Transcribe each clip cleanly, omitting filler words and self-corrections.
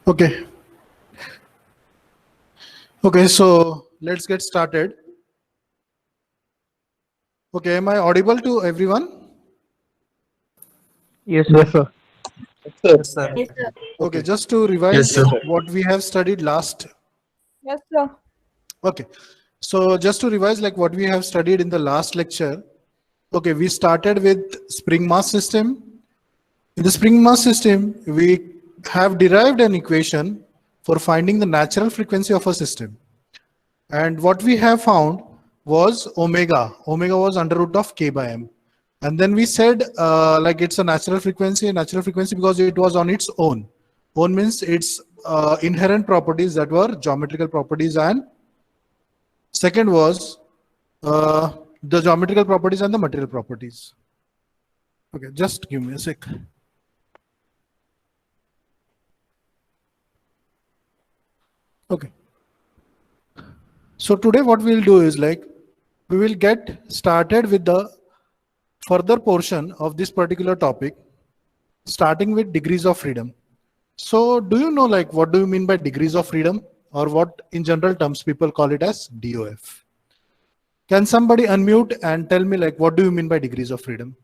Okay. Okay, so let's get started. Okay, am I audible to everyone? Yes, Yes, sir. sir. Yes, sir. Yes, sir. Okay, just to Yes, revise sir. what we have studied last. Yes, sir. Okay, so just to revise like what we have studied in the last lecture. Okay, we started with spring mass system. In the spring mass system, we have derived an equation for finding the natural frequency of a system. And what we have found was omega. Omega was under root of k by m. And then we said like it's a natural frequency because it was on its own. Own means its inherent properties that were geometrical properties, and second was the geometrical properties and the material properties. Okay, just give me a sec. Okay. So today what we'll do is like we will get started with the further portion of this particular topic, starting with degrees of freedom. So do you know like what do you mean by degrees of freedom, or what in general terms people call it as DOF? Can somebody unmute and tell me like what do you mean by degrees of freedom?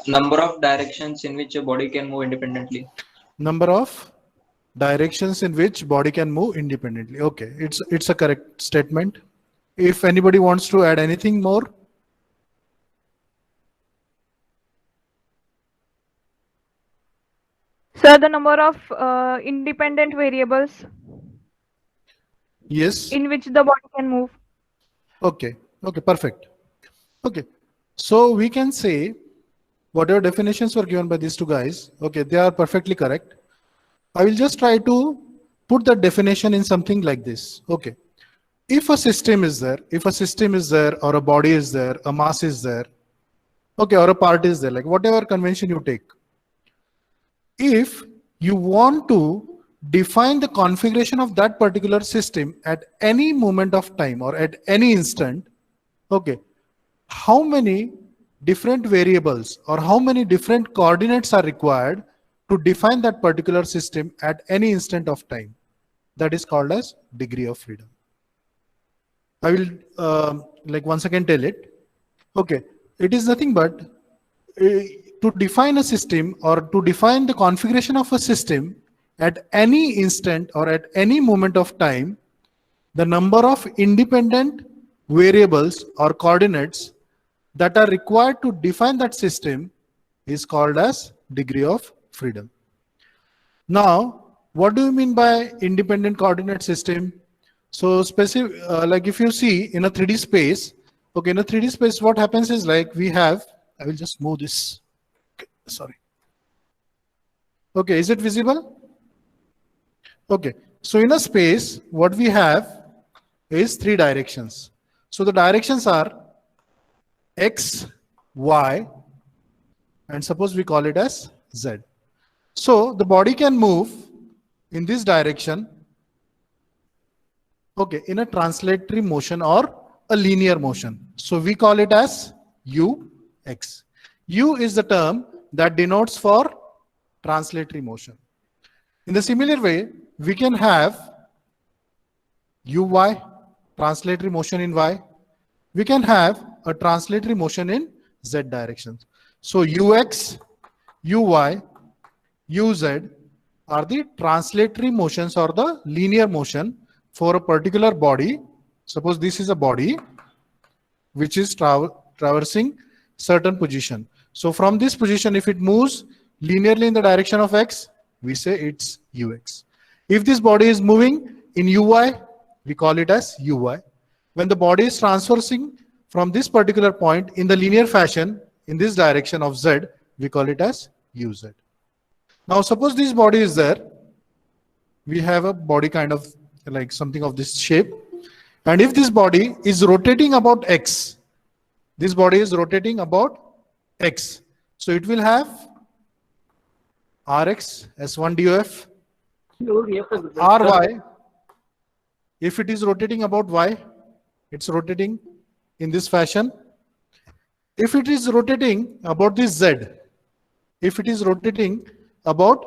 Number of directions in which a body can move independently. Number of directions in which body can move independently. Okay, it's a correct statement. If anybody wants to add anything more. Sir, the number of independent variables Yes. in which the body can move. Okay. Okay, perfect. Okay. So we can say whatever definitions were given by these two guys, okay, they are perfectly correct. I will just try to put the definition in something like this. Okay. If a system is there, or a body is there, a mass is there, okay, or a part is there, like whatever convention you take. If you want to define the configuration of that particular system at any moment of time or at any instant, okay, how many different variables or how many different coordinates are required to define that particular system at any instant of time? That is called as degree of freedom. I will like once again tell it. Okay, it is nothing but to define a system or to define the configuration of a system at any instant or at any moment of time, the number of independent variables or coordinates that are required to define that system is called as degree of freedom. Now, what do you mean by independent coordinate system? So specific, like if you see in a 3D space, okay, in a 3D space, what happens is like we have, I will just move this. Okay, sorry. Okay, is it visible? Okay, so in a space, what we have is 3 directions. So the directions are X, Y, and suppose we call it as Z. So the body can move in this direction, okay, in a translatory motion or a linear motion. So we call it as UX. U is the term that denotes for translatory motion. In the similar way, we can have UY, translatory motion in Y. We can have a translatory motion in Z direction. So UX, UY, UZ are the translatory motions or the linear motion for a particular body. Suppose this is a body which is traversing certain position. So from this position, if it moves linearly in the direction of X, we say it's UX. If this body is moving in UY, we call it as UY. When the body is transversing from this particular point in the linear fashion in this direction of Z, we call it as UZ. Now suppose this body is there. We have a body kind of like something of this shape. And if this body is rotating about X, this body is rotating about x. So it will have Rx as 1 DOF, Ry, if it is rotating about y, it's rotating in this fashion. If it is rotating about this z, if it is rotating about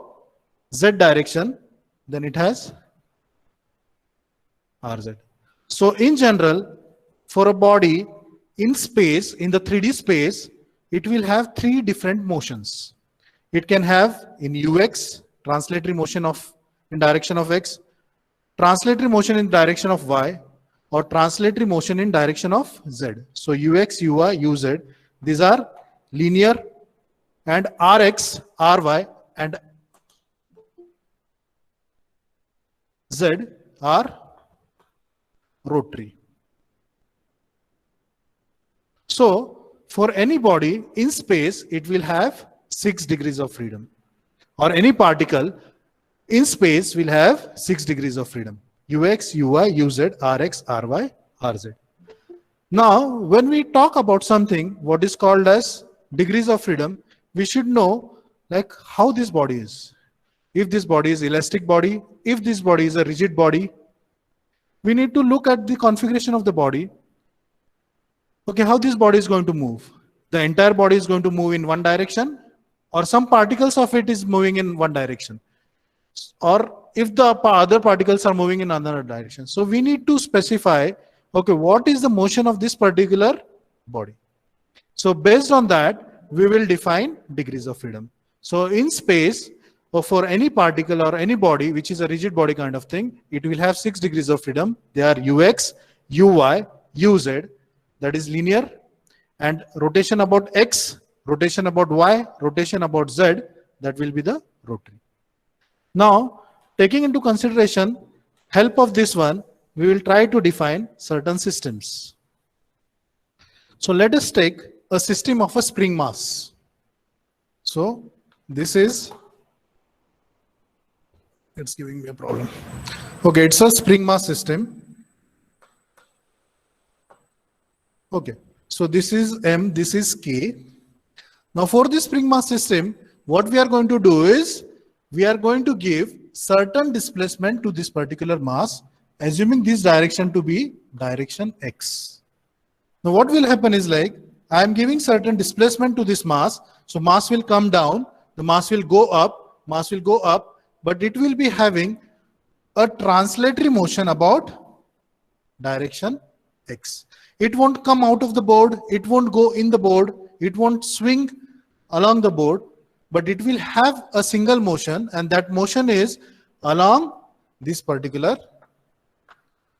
z direction, then it has Rz. So in general, for a body in space, in the 3D space, it will have 3 different motions. It can have in ux, translatory motion of in direction of x, translatory motion in direction of y, or translatory motion in direction of z. So ux, uy, uz, these are linear, and rx, ry, and z are rotary. So for any body in space, it will have 6 degrees of freedom, or any particle in space will have 6 degrees of freedom: ux, uy, uz, rx, ry, rz. Now, when we talk about something, what is called as degrees of freedom, we should know like how this body is. If this body is elastic body, if this body is a rigid body, we need to look at the configuration of the body. Okay, how this body is going to move. The entire body is going to move in one direction, or some particles of it is moving in one direction, or if the other particles are moving in another direction. So we need to specify, okay, what is the motion of this particular body. So based on that, we will define degrees of freedom. So in space, or for any particle or any body, which is a rigid body kind of thing, it will have 6 degrees of freedom. They are ux, uy, uz, that is linear, and rotation about x, rotation about y, rotation about z, that will be the rotary. Now, taking into consideration help of this one, we will try to define certain systems. So let us take a system of a spring mass. So this is, it's giving me a problem. Okay, it's a spring mass system. Okay, so this is M, this is K. Now for this spring mass system, what we are going to do is, we are going to give certain displacement to this particular mass, assuming this direction to be direction x. Now what will happen is, like, I am giving certain displacement to this mass, so mass will come down, the mass will go up, but it will be having a translatory motion about direction x. It won't come out of the board, it won't go in the board, it won't swing along the board, but it will have a single motion, and that motion is along this particular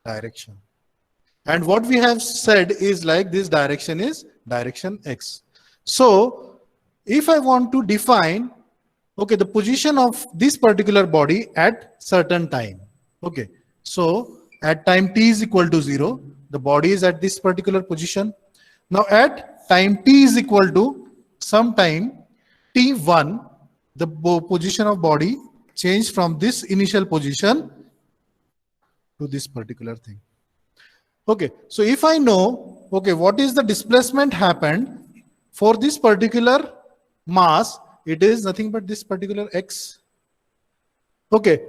direction. And what we have said is, like, this direction is direction x. So if I want to define, okay, the position of this particular body at certain time. Okay, so at time t is equal to 0, the body is at this particular position. Now at time t is equal to some time t1, the position of body changed from this initial position to this particular thing. Okay, so if I know, okay, what is the displacement happened for this particular mass, it is nothing but this particular x. Okay,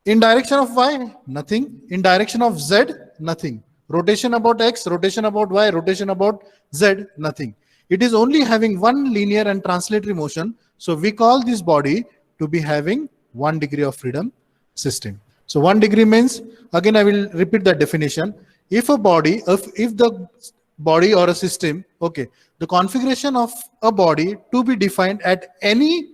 in direction of y, nothing. In direction of z, nothing. Rotation about x, rotation about y, rotation about z, nothing. It is only having one linear and translatory motion. So we call this body to be having 1 degree of freedom system. So 1 degree means, again I will repeat that definition. If a body, if the body or a system, okay, the configuration of a body to be defined at any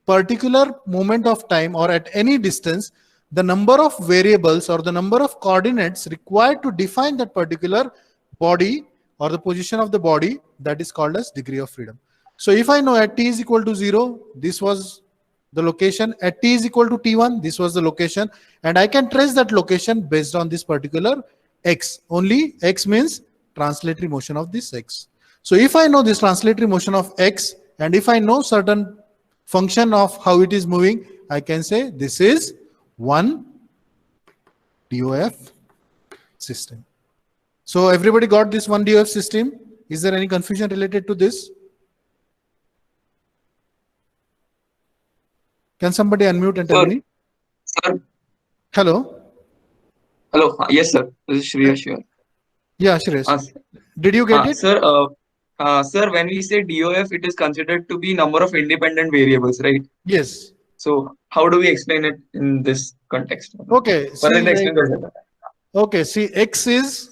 particular moment of time or at any distance, the number of variables or the number of coordinates required to define that particular body or the position of the body, that is called as degree of freedom. So if I know at t is equal to 0, this was the location, at t is equal to t1, this was the location, and I can trace that location based on this particular x. Only x means translatory motion of this x. So if I know this translatory motion of x, and if I know certain function of how it is moving, I can say this is 1 DOF system. So everybody got this 1 DOF system? Is there any confusion related to this? Can somebody unmute and tell Sir, me? sir, Hello. hello. Yes, sir. This is Shreyash here. Yeah, Shresh. S- Did you get it? Sir, sir, when we say DOF, it is considered to be number of independent variables, right? Yes. So how do we explain it in this context? Okay. See, Further like, explain that. okay. See, X is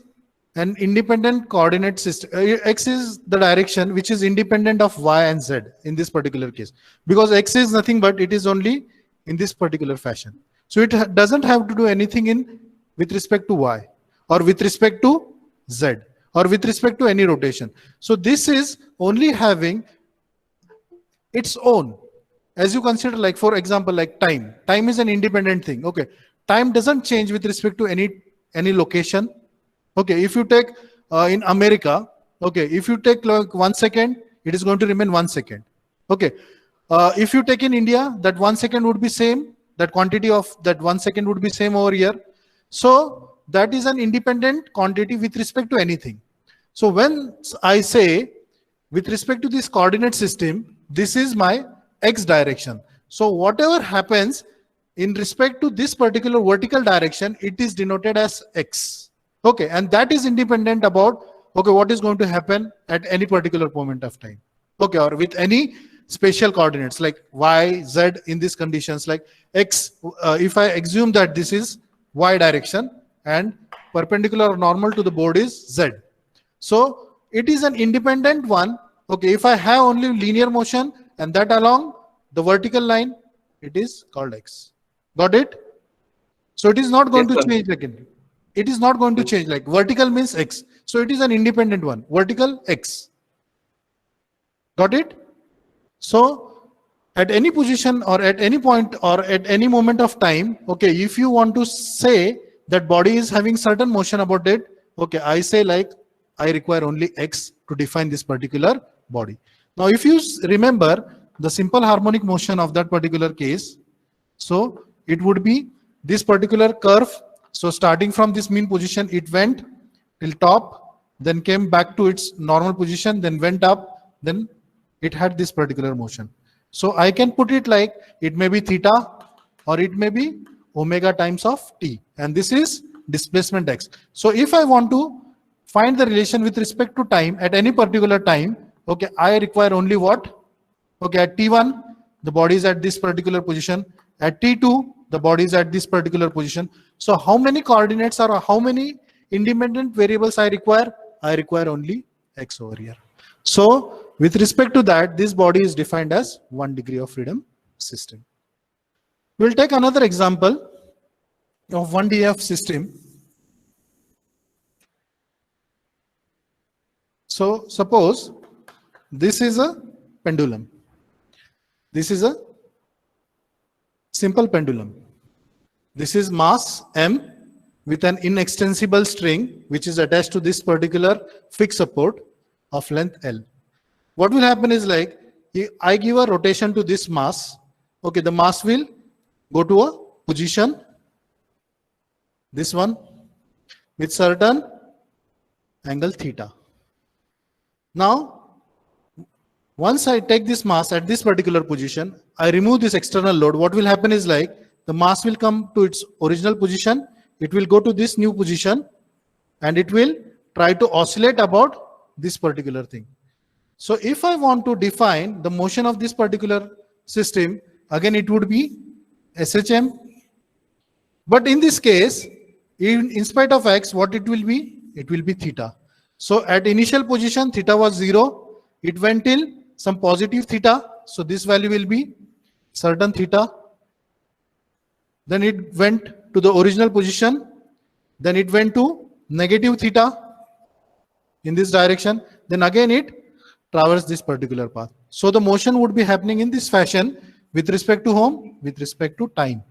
an independent coordinate system. X is the direction which is independent of Y and Z in this particular case, because X is nothing but it is only in this particular fashion. So it doesn't have to do anything in with respect to Y or with respect to Z or with respect to any rotation. So this is only having its own. As you consider, like, for example, like time is an independent thing. Okay, time doesn't change with respect to any location. Okay, if you take in America, okay, if you take like 1 second, it is going to remain 1 second. Okay, if you take in India, that 1 second would be same, that quantity of that 1 second would be same over here. So that is an independent quantity with respect to anything. So when I say with respect to this coordinate system, this is my X direction. So whatever happens in respect to this particular vertical direction, it is denoted as X. Okay, and that is independent about, okay, what is going to happen at any particular moment of time. Okay, or with any spatial coordinates like Y, Z in these conditions, like X, if I assume that this is Y direction and perpendicular or normal to the board is Z. So it is an independent one. Okay, if I have only linear motion and that along the vertical line, it is called X. Got it? So it is not going Yes, to sir. change again. It is not going to change, like vertical means X. So it is an independent one, vertical X. Got it? So at any position or at any point or at any moment of time, okay, if you want to say that body is having certain motion about it, okay, I say like I require only X to define this particular body. Now, if you remember the simple harmonic motion of that particular case, so it would be this particular curve. So starting from this mean position, it went till top, then came back to its normal position, then went up, then it had this particular motion. So I can put it like it may be theta or it may be omega times of t, and this is displacement x. So if I want to find the relation with respect to time at any particular time, okay, I require only what? Okay, at t1, the body is at this particular position. At t2, the body is at this particular position. So how many coordinates or how many independent variables I require? I require only x over here. So with respect to that, this body is defined as 1 degree of freedom system. We'll take another example of 1DF system. So suppose this is a pendulum. This is a simple pendulum. This is mass M with an inextensible string which is attached to this particular fixed support of length L. What will happen is like I give a rotation to this mass. Okay, the mass will go to a position, this one, with certain angle theta. Now, once I take this mass at this particular position, I remove this external load. What will happen is like the mass will come to its original position. It will go to this new position and it will try to oscillate about this particular thing. So if I want to define the motion of this particular system, again it would be SHM. But in this case, in spite of x, what it will be? It will be theta. So at initial position, theta was 0. It went till some positive theta. So this value will be certain theta. Then it went to the original position. Then it went to negative theta in this direction. Then again it traversed this particular path. So the motion would be happening in this fashion with respect to whom? With respect to time.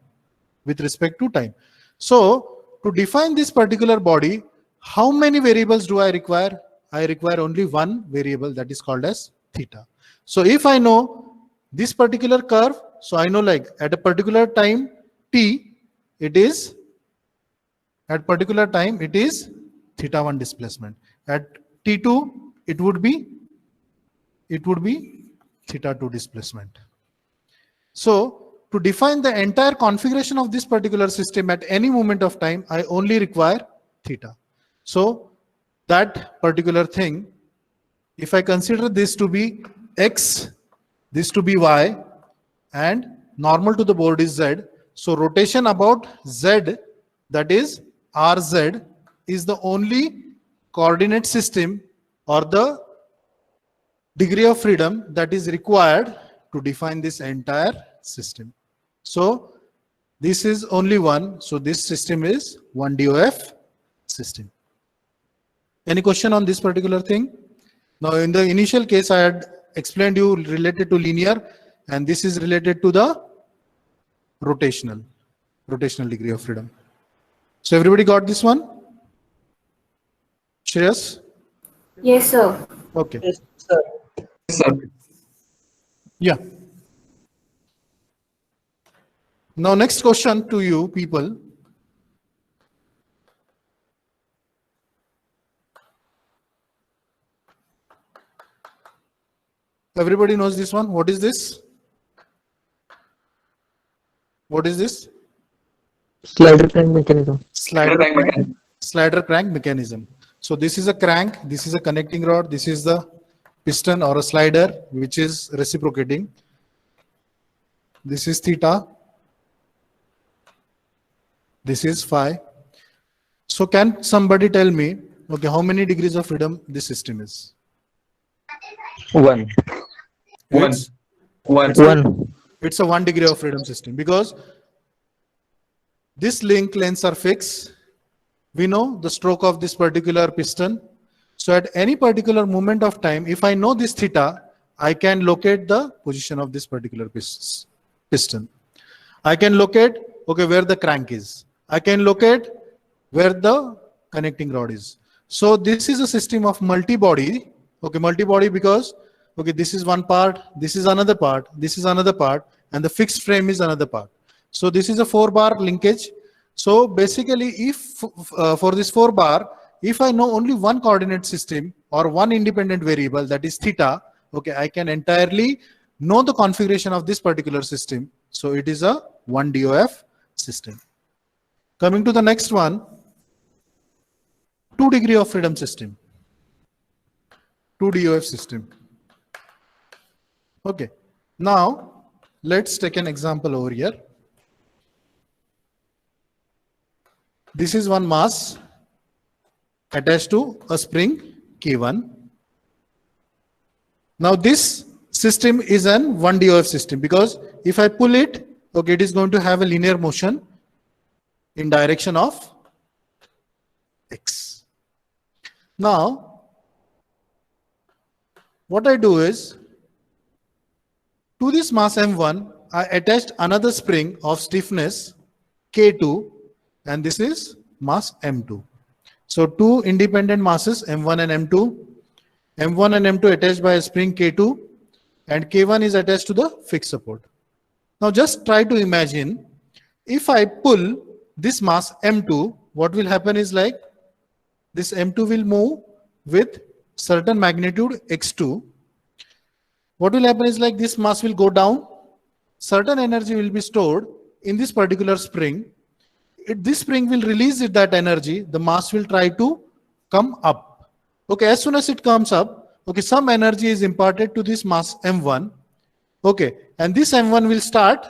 With respect to time. So to define this particular body, how many variables do I require? I require only one variable, that is called as theta. So if I know this particular curve, so I know like at a particular time t, it is at particular time it is theta 1 displacement. At t2 it would be theta 2 displacement. So to define the entire configuration of this particular system at any moment of time, I only require theta. So that particular thing, if I consider this to be x, this to be y, and normal to the board is z, so rotation about z, that is rz, is the only coordinate system or the degree of freedom that is required to define this entire system. So this is only one. So this system is 1 DOF system. Any question on this particular thing? Now in the initial case, I had explained you related to linear, and this is related to the rotational degree of freedom. So everybody got this one? Shreyas? Yes, sir. Okay. Yes, sir. Sir. Yeah. Now next question to you people. Everybody knows this one. What is this? What is this? Slider crank mechanism. Slider crank mechanism. So this is a crank, this is a connecting rod, this is the piston or a slider which is reciprocating. This is theta. This is phi. So can somebody tell me, okay, how many degrees of freedom this system is? 1. One. It's, One. 1. it's a 1 degree of freedom system because this link lengths are fixed. We know the stroke of this particular piston. So at any particular moment of time, if I know this theta, I can locate the position of this particular piston. I can locate, okay, where the crank is. I can locate where the connecting rod is. So this is a system of multi-body. Okay, multi-body because, okay, this is one part, this is another part, this is another part, and the fixed frame is another part. So this is a 4-bar linkage. So basically, if for this 4-bar, if I know only one coordinate system or one independent variable, that is theta, okay, I can entirely know the configuration of this particular system. So it is a 1 DOF system. Coming to the next one, 2 degree of freedom system. 2 DOF system. Okay. Now, let's take an example over here. This is one mass attached to a spring K1. Now this system is an 1 DOF system because if I pull it, okay, it is going to have a linear motion in direction of X. Now, what I do is, to this mass M1, I attached another spring of stiffness K2, and this is mass M2. So two independent masses M1 and M2. M1 and M2 attached by a spring K2, and K1 is attached to the fixed support. Now just try to imagine, if I pull this mass M2, what will happen is like, this M2 will move with certain magnitude x2. What will happen is like this mass will go down, certain energy will be stored in this particular spring. This spring will release that energy, the mass will try to come up. Okay, as soon as it comes up, okay, some energy is imparted to this mass M1. Okay, and this M1 will start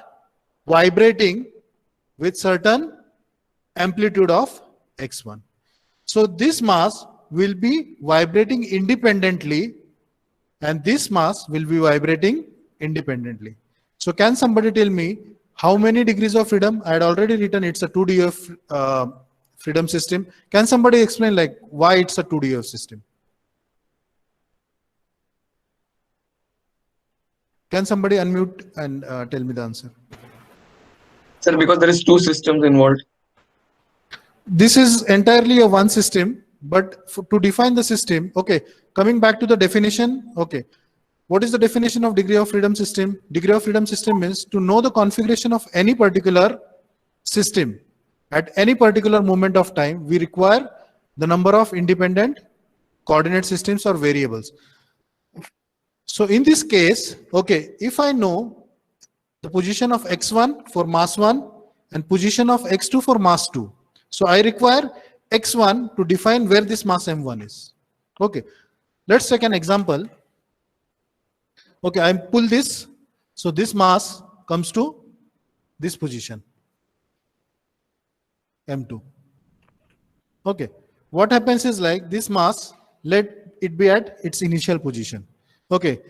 vibrating with certain amplitude of x1. So this mass will be vibrating independently, and this mass will be vibrating independently. So can somebody tell me how many degrees of freedom? I had already written it's a 2DOF freedom system. Can somebody explain like why it's a 2DOF system? Can somebody unmute and tell me the answer? Sir, because there is 2 systems involved. This is entirely a one system, but to define the system, okay, coming back to the definition, okay, what is the definition of degree of freedom system? Degree of freedom system means to know the configuration of any particular system at any particular moment of time. We require the number of independent coordinate systems or variables. So in this case, okay, if I know the position of x1 for mass 1 and position of x2 for mass 2. So I require x1 to define where this mass m1 is. Okay, let's take an example. Okay, I pull this. So this mass comes to this position, m2. Okay, what happens is like this mass, let it be at its initial position. Okay,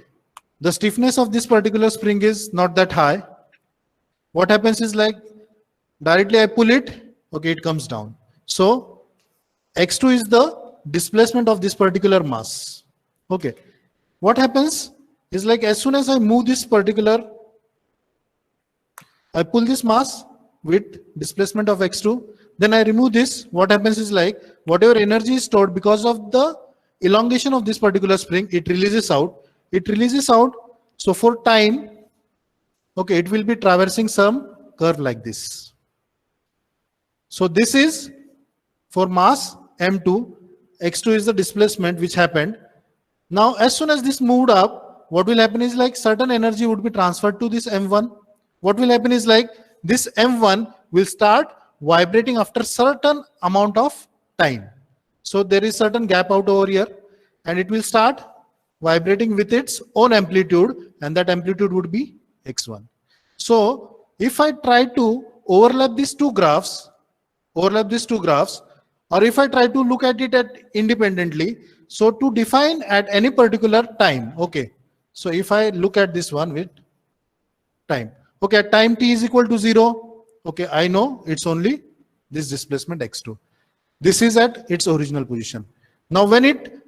the stiffness of this particular spring is not that high. What happens is like directly I pull it, okay, it comes down. So x2 is the displacement of this particular mass. Okay, what happens is like as soon as I move this particular, I pull this mass with displacement of x2, then I remove this. What happens is like whatever energy is stored because of the elongation of this particular spring, it releases out. It releases out. So for time, okay, it will be traversing some curve like this. So this is for mass m2, x2 is the displacement which happened. Now as soon as this moved up, what will happen is like certain energy would be transferred to this m1. What will happen is like this m1 will start vibrating after certain amount of time. So there is certain gap out over here and it will start vibrating with its own amplitude, and that amplitude would be x1. So if I try to overlap these two graphs, or if I try to look at it independently, so to define at any particular time, okay, so if I look at this one with time, okay, at time t is equal to 0, okay, I know it's only this displacement x2. This is at its original position. Now when it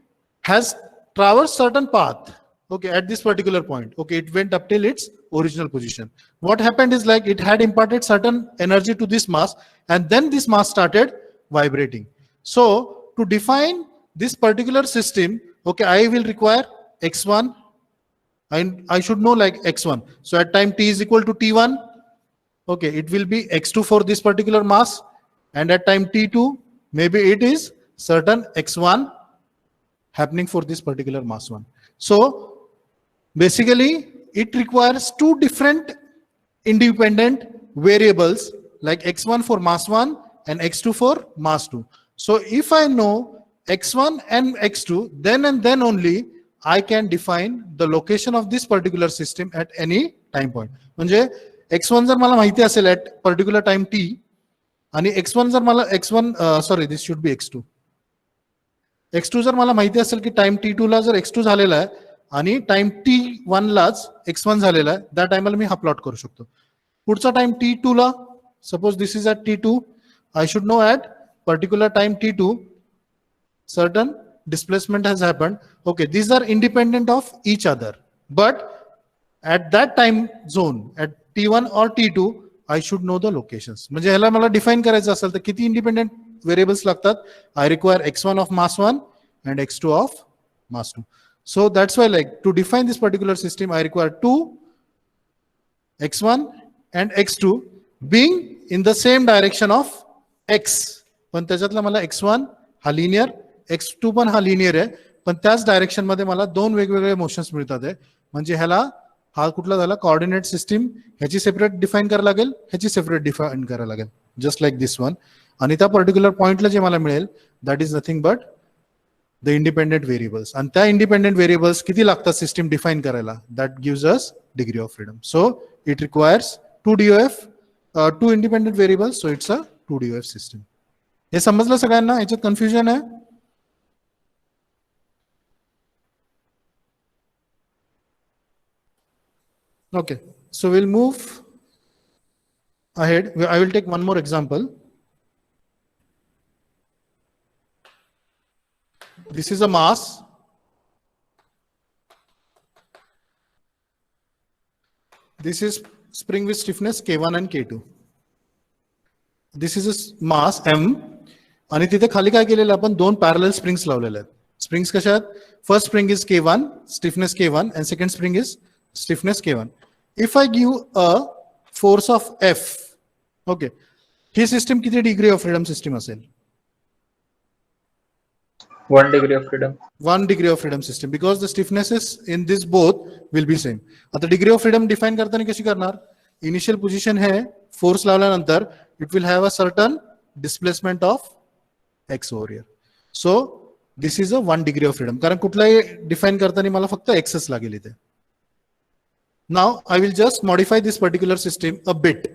has traversed certain path, okay, at this particular point, okay, it went up till its original position. What happened is like it had imparted certain energy to this mass, and then this mass started vibrating. So to define this particular system, okay, I will require x1, and I should know like x1. So at time t is equal to t1, okay, it will be x2 for this particular mass, and at time t2, maybe it is certain x1 happening for this particular mass 1. So basically it requires two different independent variables like x1 for mass 1 and x2 for mass 2. So if I know x1 and x2, then and then only I can define the location of this particular system at any time point. म्हणजे x1 जर मला माहिती असेल at particular time t आणि x1 जर मला sorry, this should be x2. x2 जर मला माहिती असेल की टाइम t2 ला जर x2 झालेला आहे आणि टाइम t1 लाच x1 झालेला आहे, त्या टाइमला मी हा प्लॉट करू शकतो. पुढचा टाइम t2 ला, suppose this is at t2, I should know at particular time t2 certain displacement has happened. Okay, these are independent of each other, but at that time zone at t1 or t2 I should know the locations. म्हणजे ह्याला मला define करायचं असेल तर किती independent variables लागतात? I require x1 of mass 1 and x2 of mass 2. So that's why like to define this particular system I require two x1 and x2 being in the same direction of x. पण त्याच्यातला मला x1 हा linear, x2 पण हा linear आहे, पण त्याच direction मध्ये मला दोन वेगवेगळे मोशन्स मिळतात आहे. म्हणजे ह्याला हा कुठला झाला कोऑर्डिनेट सिस्टीम, ह्याची सेपरेट डिफाइन करायला लागेल, ह्याची सेपरेट डिफाइन करायला लागेल, जस्ट लाईक दिस वन. आणि त्या पर्टिक्युलर पॉइंटला जे मला मिळेल that is nothing but the independent variables. आणि त्या इंडिपेंडेंट व्हेरिएबल्स किती लागतात सिस्टीम डिफाइन करायला, that gives us degree of freedom. So it requires two DOF, two independent variables, so it's a 2 DOF system. हे समजलं सगळ्यांना? याच्यात कन्फ्युजन आहे? Okay, so we'll move ahead. I will take one more example. This is a mass. This is spring with stiffness K1 and K2. This is a mass M. आणि तिथे खाली काय केलेलं आपण दोन पॅरलल स्प्रिंग्स लावलेले आहेत. स्प्रिंग्स कशा आहेत? First spring is K1, stiffness K1, and second spring is stiffness K1. If I give a force of F, okay, he system किती डिग्री ऑफ फ्रीडम सिस्टम असेल? 1 degree of freedom. 1 degree of freedom system, because the stiffnesses in this both will be same. आता degree of freedom define करताना कशी करणार? Initial position है force लावल्यानंतर it will have a certain displacement of x over here. So this is a 1 degree of freedom, कारण कुठलाही define करताना मला फक्त एक्सच लागेल इथे. Now I will just modify this particular system a bit.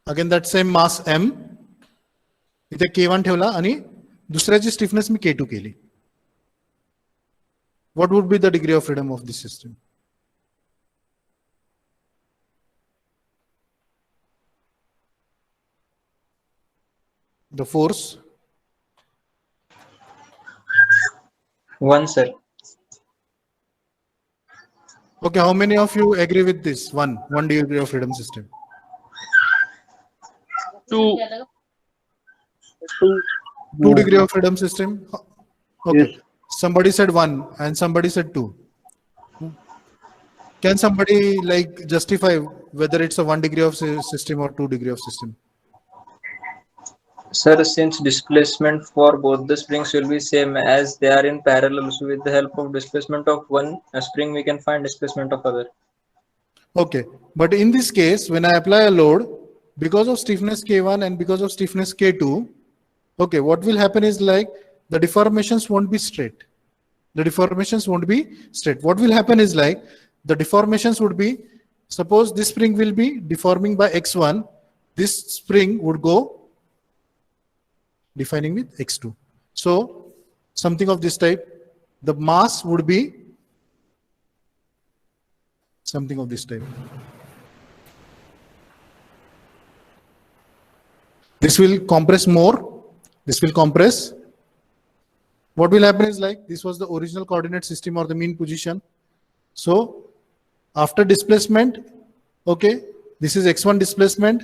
Again that same mass m, इथे K1 ठेवला आणि दुसऱ्याची स्टिफनेस मी K2 केली. What would be the degree of freedom of this system? The force. 1, sir. Okay, how many of you agree with this? One degree of freedom system. 2 degree of freedom system. Okay. Somebody said 1 and somebody said 2. Can somebody like justify whether it's a 1 degree of system or 2 degree of system? Sir, since displacement for both the springs will be same as they are in parallel, so with the help of displacement of one spring, we can find displacement of other. Okay, but in this case, when I apply a load, because of stiffness K1 and because of stiffness K2, okay, what will happen is like the deformations won't be straight. The deformations won't be straight. What will happen is like the deformations would be, suppose this spring will be deforming by x1, this spring would go defining with x2. So something of this type, the mass would be something of this type. This will compress more, this will compress. What will happen is like this was the original coordinate system or the mean position. So after displacement, okay, this is x1 displacement,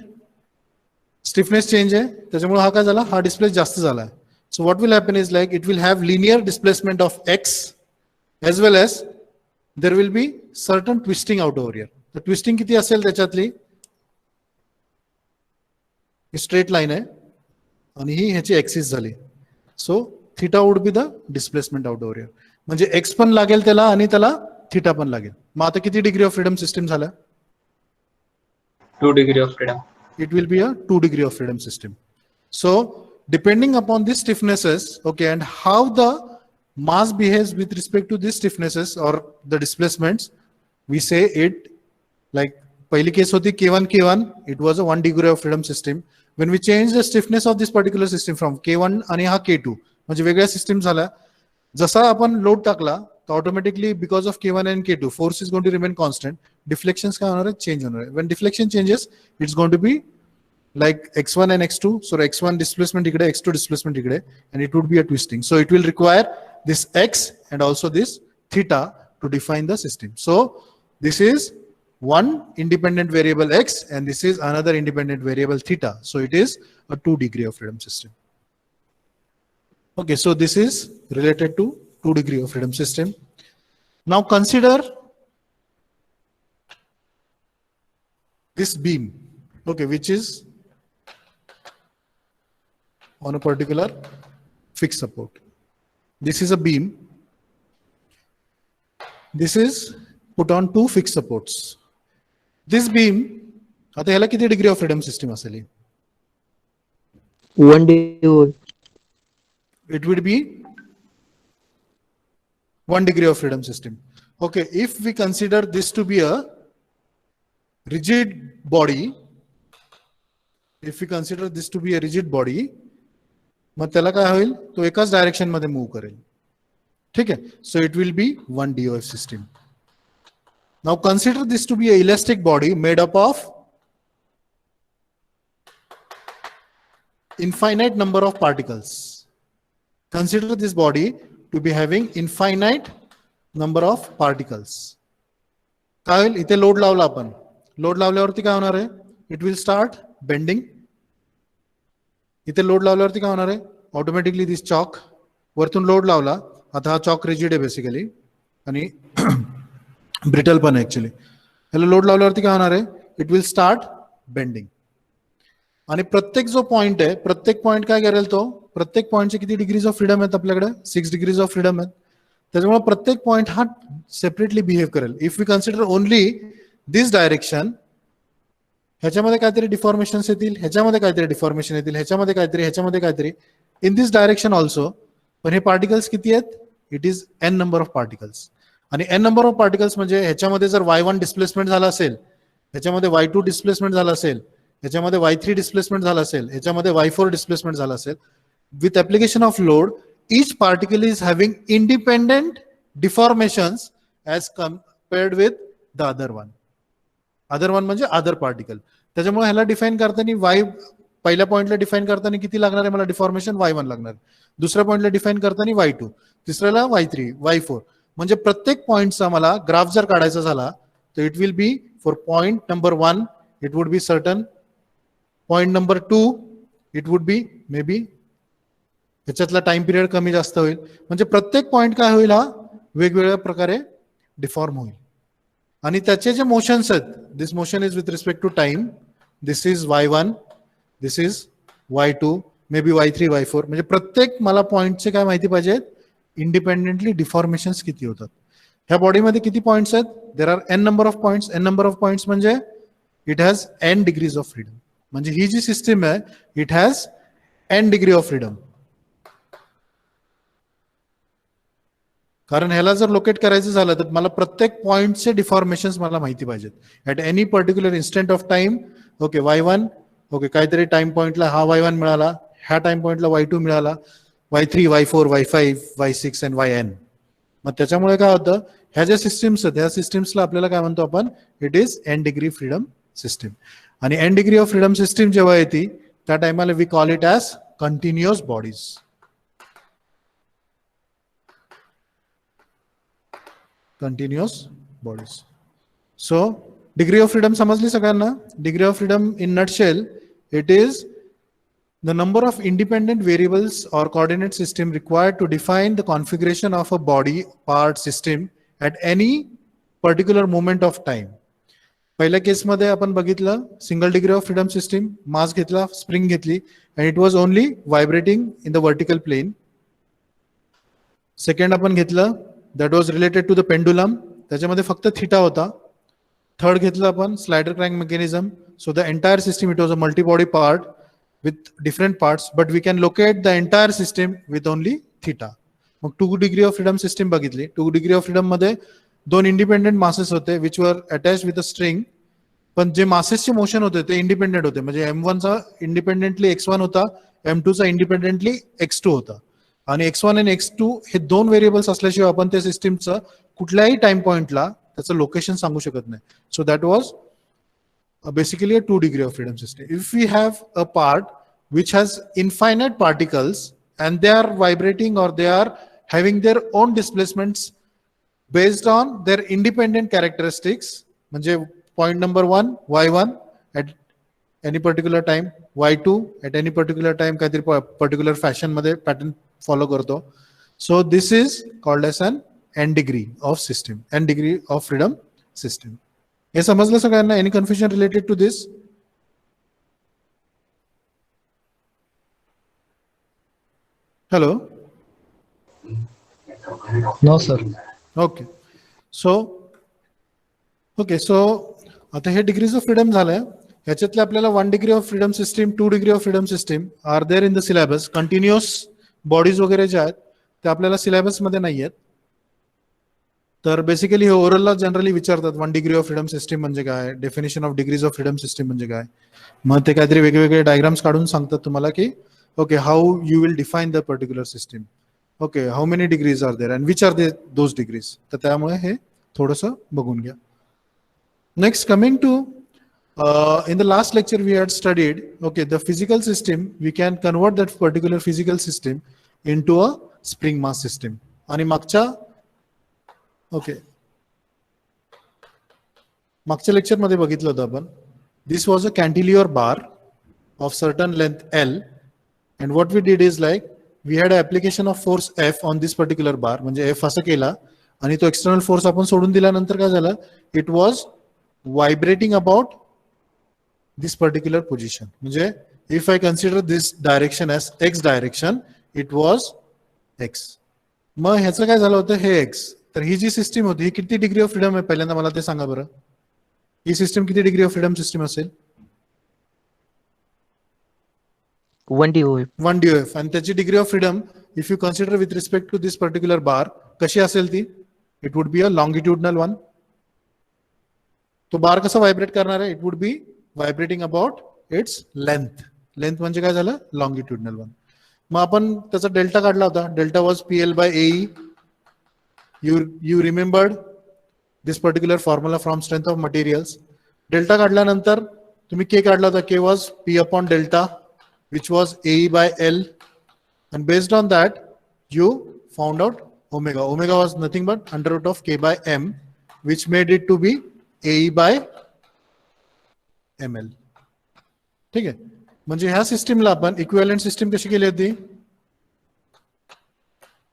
stiffness change है, त्याच्यामुळे हा काय झाला, हा displace जास्त झाला. So what will happen is like it will have linear displacement of x as well as there will be certain twisting out over here. The twisting किती असेल त्याच्यातली, स्ट्रेट लाईन आहे आणि ही ह्याची एक्सिस झाली. So theta would be the displacement out over here. म्हणजे x पण लागेल त्याला आणि त्याला थीटा पण लागेल. मग आता किती डिग्री ऑफ फ्रीडम सिस्टम झाला? 2 degree of freedom. It will be a 2 degree of freedom system. So depending upon these stiffnesses, okay, and how the mass behaves with respect to these stiffnesses or the displacements, we say it like पहिली case होती K1, it was a 1 degree of freedom system. When we change the stiffness of this particular system from K1 आणि हा K2, म्हणजे वेगळ्या system झाला. जसा आपण load टाकला तर automatically because of K1 and K2 force is going to remain constant. Deflections काय होणार आहे, चेंज होणार आहे. When deflection changes it's going to be like x1 and x2. So x1 displacement इकडे, x2 displacement इकडे, and it would be a twisting. So it will require this x and also this theta to define the system. So this is one independent variable x and this is another independent variable theta. So it is a 2 degree of freedom system. Okay, so this is related to 2 degree of freedom system. Now consider this beam, okay, which is on a particular fixed support. This is a beam. This is put on 2 fixed supports. This beam, आता ह्याला किती degree of freedom system असेल? 1 degree. It would be 1 degree of freedom system. Okay, if we consider this to be a rigid body, if we consider this to be a rigid body, मग त्याला काय होईल, तो एकाच direction मध्ये move करेल. ठीक आहे. So it will be 1 DOF system. Now consider this to be a elastic body made up of infinite number of particles. Consider this body to be having infinite number of particles. काय होईल, इथे load लावला आपण. Load लावल्यावरती काय होणार आहे, it will start bending. इथे load लावल्यावरती काय होणार आहे, ऑटोमॅटिकली दिस चॉक वरतून लोड लावला. आता हा चॉक रिजिड आहे बेसिकली आणि ब्रिटल पण आहे ऍक्च्युली. ह्याला लोड लावल्यावरती काय होणार आहे, इट विल स्टार्ट बेंडिंग. आणि प्रत्येक जो पॉइंट आहे, प्रत्येक पॉइंट काय करेल, तो प्रत्येक पॉइंटचे किती डिग्रीज ऑफ फ्रीडम आहेत आपल्याकडे, 6 डिग्रीज ऑफ फ्रीडम आहेत. त्याच्यामुळे प्रत्येक पॉइंट हा सेपरेटली बिहेव करेल. If we consider only this direction, ह्याच्यामध्ये काहीतरी डिफॉर्मेशन्स येतील, ह्याच्यामध्ये काहीतरी डिफॉर्मेशन येतील, ह्याच्यामध्ये काहीतरी इन दिस डायरेक्शन ऑल्सो. पण हे पार्टिकल्स किती आहेत? It is N number of particles. आणि एन नंबर ऑफ पार्टिकल्स म्हणजे ह्याच्यामध्ये जर y1 डिस्प्लेसमेंट झाला असेल, ह्याच्यामध्ये y2 डिस्प्लेसमेंट झाला असेल, ह्याच्यामध्ये y3 डिस्प्लेसमेंट झाला असेल, ह्याच्यामध्ये y4 डिस्प्लेसमेंट झाला असेल, with application of load, each particle is having independent deformations as compared with the other one. Other one म्हणजे other particle. त्याच्यामुळे ह्याला डिफाईन करताना y पहिल्या पॉइंटला डिफाईन करताना किती लागणार आहे मला डिफॉर्मेशन? y1 लागणार. दुसऱ्या पॉइंटला डिफाईन करताना y2, तिसऱ्याला y3, y4. म्हणजे प्रत्येक पॉइंटचा मला ग्राफ जर काढायचा झाला तर it will be for point number 1 it would be certain, point number 2 it would be maybe, ह्याच्यातला टाइम पिरियड कमी जास्त होईल. म्हणजे प्रत्येक पॉइंट काय होईल हा वेगवेगळ्या प्रकारे डिफॉर्म होईल. आणि त्याचे जे मोशन्स आहेत, this motion is with respect to time, this is y1, this is y2, may be y3, y4. म्हणजे प्रत्येक मला पॉइंटचे काय माहिती पाहिजे, इंडिपेंडेंटली डिफॉर्मेशन्स किती होतात. ह्या बॉडीमध्ये किती पॉइंट्स आहेत? There are n number of points. N number of points म्हणजे it has n degrees of freedom. म्हणजे ही जी सिस्टीम आहे it has n degree of freedom. कारण ह्याला जर लोकेट करायचं झालं तर मला प्रत्येक पॉइंटचे डिफॉर्मेशन्स मला माहिती पाहिजेत at any particular instant of time. Okay, y1, okay काहीतरी टाइम पॉइंटला हा y1 मिळाला, ह्या टाइम पॉइंटला y2 मिळाला, y3, y4, y5, y6 and yn. मग त्याच्यामुळे काय होतं, ह्या ज्या सिस्टीम्स आहेत ह्या सिस्टीम्सला आपल्याला काय म्हणतो आपण, it is N degree freedom system. आणि N degree of freedom system जेव्हा येते त्या टायमाला we call it as continuous bodies. Continuous bodies. So degree of freedom समजली सगळ्यांना? Degree of freedom in nutshell it is the number of independent variables or coordinate system required to define the configuration of a body part system at any particular moment of time. पहिल्या केसमध्ये आपण बघितलं single degree of freedom system, mass घेतला, spring घेतली and it was only vibrating in the vertical plane. Second आपण घेतलं that was related to the pendulum, त्याच्यामध्ये फक्त थीटा होता. थर्ड घेतलं आपण slider crank mechanism. So the entire system it was a multi-body part with different parts, but we can locate the entire system with only theta. Mug 2 degree of freedom system बघितली. 2 degree of freedom मध्ये दोन independent masses होते विच वर attach with a string. पण जे मासेसचे motion होते ते independent होते. म्हणजे M1 चा इंडिपेंडेंटली x1 होता, M2 चा इंडिपेंडेंटली x2 होता. आणि x1 आणि x2 हे दोन व्हेरिएबल्स असल्याशिवाय आपण त्या सिस्टीमचं कुठल्याही टाइम पॉइंटला त्याचं लोकेशन सांगू शकत नाही. So that was basically a 2 degree of freedom system. If we have a part which has infinite particles and they are vibrating or they are having their own displacements based on their independent characteristics, म्हणजे point number 1 y1 at any particular time, y2 at any particular time काहीतरी particular fashion मध्ये pattern follow करतो. So this is called as an n degree of system, n degree of freedom system. हे समजलं सगळ्यांना? Any confusion related to this? Hello? No, sir. Okay. So आता हे degrees of freedom झालंय. ह्याच्यातले आपल्याला 1 degree of freedom system, 2 degree of freedom system are there in the syllabus. Continuous bodies वगैरे जे आहेत ते आपल्याला सिलेबसमध्ये नाही आहेत. तर बेसिकली हे ओरलला जनरली विचारतात 1 डिग्री ऑफ फ्रीडम सिस्टीम म्हणजे काय, definition of degrees of freedom system म्हणजे काय. मग ते काहीतरी वेगवेगळे डायग्राम्स काढून सांगतात तुम्हाला की okay how you will define the particular system. Okay, how many degrees are there and which are those degrees. तर त्यामुळे हे थोडंसं बघून घ्या. Next coming to in the last lecture we had studied okay the physical system, we can convert that particular physical system into a spring mass system. आणि मागच्या lecture मध्ये बघितलं होतं आपण, this was a cantilever bar of certain length L and what we did is like we had an application of force F on this particular bar. म्हणजे F असं केला आणि तो एक्सटर्नल फोर्स आपण सोडून दिल्यानंतर काय झालं, it was vibrating about this particular position. म्हणजे if I consider this direction as x direction, it was x. मग ह्याचं काय झालं होतं हे एक्स. तर ही जी सिस्टीम होती ही किती डिग्री ऑफ फ्रीडम आहे पहिल्यांदा मला ते सांगा बरं. ही सिस्टीम किती डिग्री ऑफ फ्रीडम सिस्टीम असेल. 1 DOF. 1 DOF. आणि त्याची degree of freedom if you consider with respect to this particular bar कशी असेल ती. It would be a longitudinal one. तो बार कसा व्हायब्रेट करणार आहे. It would be vibrating about its length. Length म्हणजे काय झालं लॉंगिट्युडनल वन. मग आपण त्याचा डेल्टा काढला होता. Delta was PL by AE. You remembered this particular formula from strength of materials. Delta काढल्यानंतर तुम्ही K काढला होता. K was P upon delta which was AE by L, and based on that you found out omega. Omega was nothing but under root of K by M, which made it to be AE by ML. ठीक आहे. म्हणजे ह्या सिस्टीमला आपण equivalent system कशी केली होती.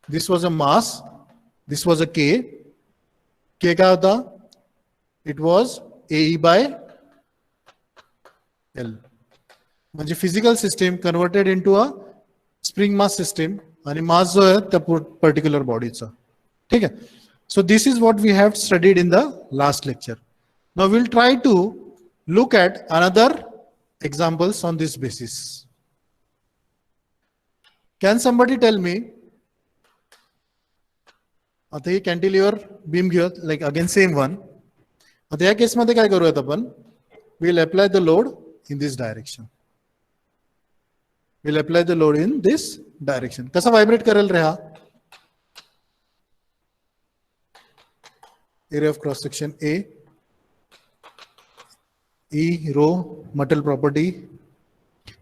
This was a mass, this was a K. K काय होता. It was AE by L. म्हणजे physical system converted into a spring mass system. आणि मास जो आहे त्या पर्टिक्युलर बॉडीचा. ठीक आहे. So this is what we have studied in the last lecture. Now will try to look at another examples on this basis. Can somebody tell me, आता ही cantilever beam घेऊयात लाईक अगेन सेम वन. आता या केसमध्ये काय करूयात आपण. Will apply the load in this direction. Will apply the load in this direction. कसा व्हायब्रेट करेल रे हा. Area of cross section A. E raw material property.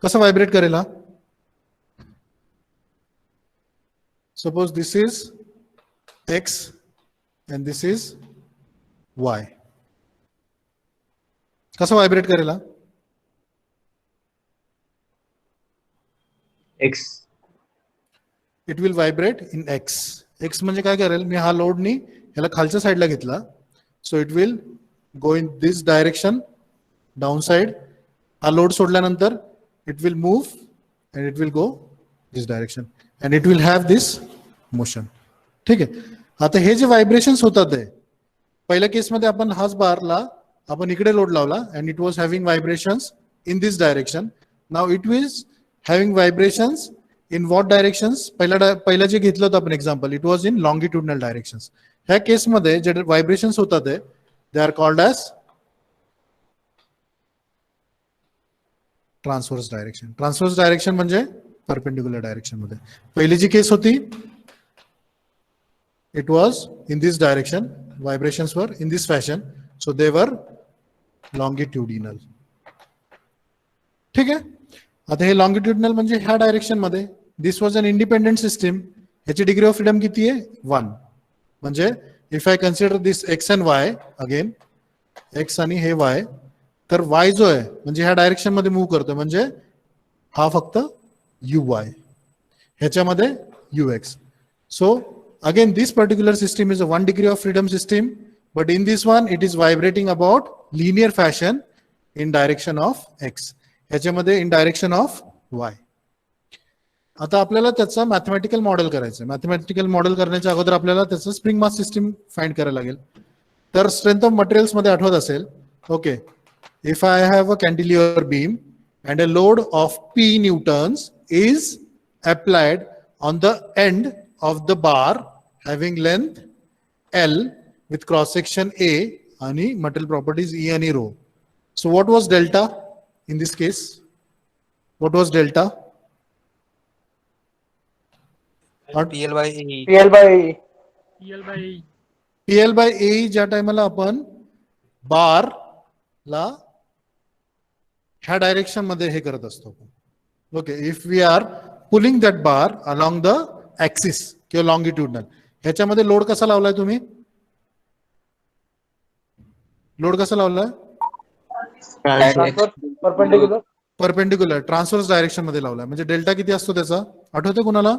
कसं व्हायब्रेट करेल हा. Suppose this is X and this is Y. कसं vibrate करेल हा. X. It will vibrate in X. X म्हणजे काय करेल. मी हा लोडनी ह्याला खालच्या साईडला घेतला. सो it will go in this direction down side. हा लोड सोडल्यानंतर it will move and it will go this direction and it will have this motion. ठीक आहे. आता हे जे व्हायब्रेशन्स होतात आहे पहिल्या केसमध्ये आपण हाच बारला आपण इकडे लोड लावला and it was having vibrations in this direction. Now it was having vibrations in what directions. पहिला जे घेतलं होतं आपण example it was in longitudinal directions. ह्या केसमध्ये जे व्हायब्रेशन्स होतात आहे they are called as transverse direction. Transverse direction म्हणजे परपेंडिक्युलर डायरेक्शन मध्ये. पहिली जी केस होती it was in this direction. Vibrations were in this fashion. So they were longitudinal. ठीक आहे. आता हे लॉंगिट्युडिनल म्हणजे ह्या डायरेक्शन मध्ये. This was an independent system. ह्याची डिग्री ऑफ फ्रीडम किती आहे 1. म्हणजे if I consider this X and Y again X आणि हे Y. तर Y जो आहे म्हणजे ह्या डायरेक्शन मध्ये मूव्ह करतो म्हणजे हा फक्त UY. ह्याच्यामध्ये UX. So again this particular system is a 1 degree of freedom system, but in this one it is vibrating about linear fashion in direction of X. ह्याच्यामध्ये in direction of Y. आता आपल्याला त्याचा mathematical model करायचं. Mathematical model करण्याच्या अगोदर आपल्याला त्याचं spring mass system find करायला लागेल. तर स्ट्रेंथ ऑफ मटेरियल्स मध्ये आठवत असेल. Okay. If I have a cantilever beam and a load of P newtons is applied on the end of the bar having length L with cross section A and material properties E and rho. So what was delta in this case? What was delta? PL by E. PL by E. PL by A ज्या टाइमला आपण बार ला ह्या direction मध्ये हे करत असतो. Okay. If we are pulling that bar along the axis किंवा longitudinal. ह्याच्यामध्ये लोड कसा लावलाय तुम्ही. लोड कसा लावलाय. Perpendicular. परपेंडिक्युलर ट्रान्सव्हर्स डायरेक्शन मध्ये लावलाय. म्हणजे डेल्टा किती असतो त्याचा आठवते कुणाला.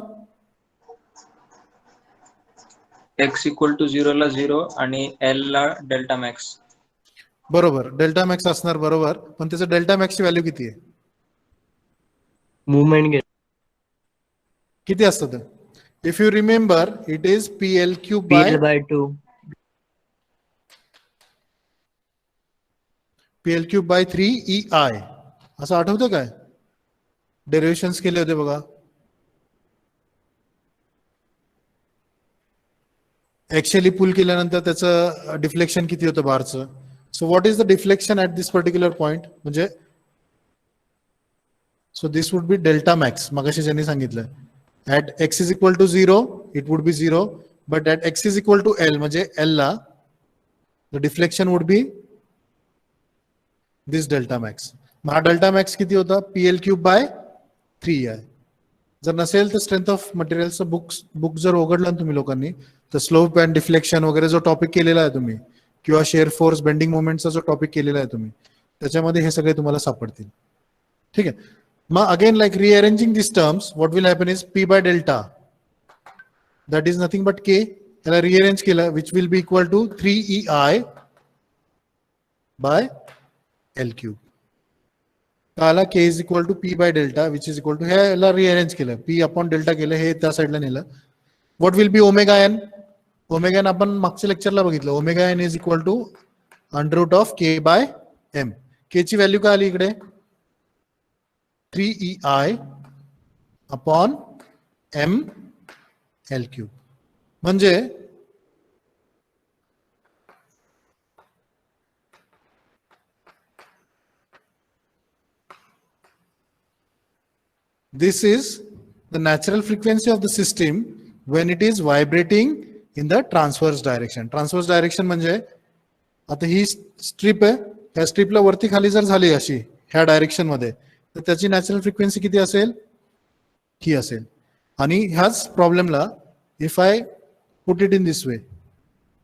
X equal to 0 ला 0 आणि L ला डेल्टा मॅक्स. बरोबर. डेल्टा मॅक्स असणार. बरोबर. पण त्याचं डेल्टा मॅक्सची व्हॅल्यू किती आहे. Movement किती असतं ते. If you remember, it is PL cube PL by by 2. PL cube by 3 EI. असं आठवतं काय? डेरिव्हेशन्स केले होते बघा. ऍक्च्युअली पुल केल्यानंतर त्याचं डिफ्लेक्शन किती होतं बारचं. So what is the deflection at this particular point, म्हणजे so this would be delta max. मगाशी ज्यांनी सांगितलं at x is equal to 0 it would be 0, but at x is equal to L म्हणजे L ला the deflection would be this delta max. मग हा delta max किती होता? PL cube by 3 आहे. जर नसेल तर स्ट्रेंथ ऑफ मटेरियलचं बुक जर उघडलं ना तुम्ही लोकांनी, तर स्लोप अँड डिफ्लेक्शन वगैरे जो टॉपिक केलेला आहे तुम्ही, किंवा शेअर फोर्स बेंडिंग मोमेंटचा जो टॉपिक केलेला आहे तुम्ही, त्याच्यामध्ये हे सगळे तुम्हाला सापडतील. ठीक आहे. मग again like rearranging this terms, what will happen is P by delta that is nothing but K. त्याला रिअरेंज केलं which will be equal to 3EI by L cube. काला K is equal to P by delta which is equal to, ह्याला rearrange केलं, P upon delta केलं, हे त्या साईडला नेलं. What will be omega N? Omega N आपण मागच्या लेक्चरला बघितलं. Omega N is equal to under root of K by M. K ची व्हॅल्यू काय आली इकडे? 3EI upon M L cube. म्हणजे this is the natural frequency of the system when it is vibrating in the transverse direction. Transverse direction म्हणजे आता ही strip आहे, ह्या स्ट्रिपला वरती खाली जर झाली अशी ह्या डायरेक्शन मध्ये, तर त्याची नॅचरल फ्रिक्वेन्सी किती असेल? ही असेल. आणि ह्याच प्रॉब्लेमला if I put it in this way,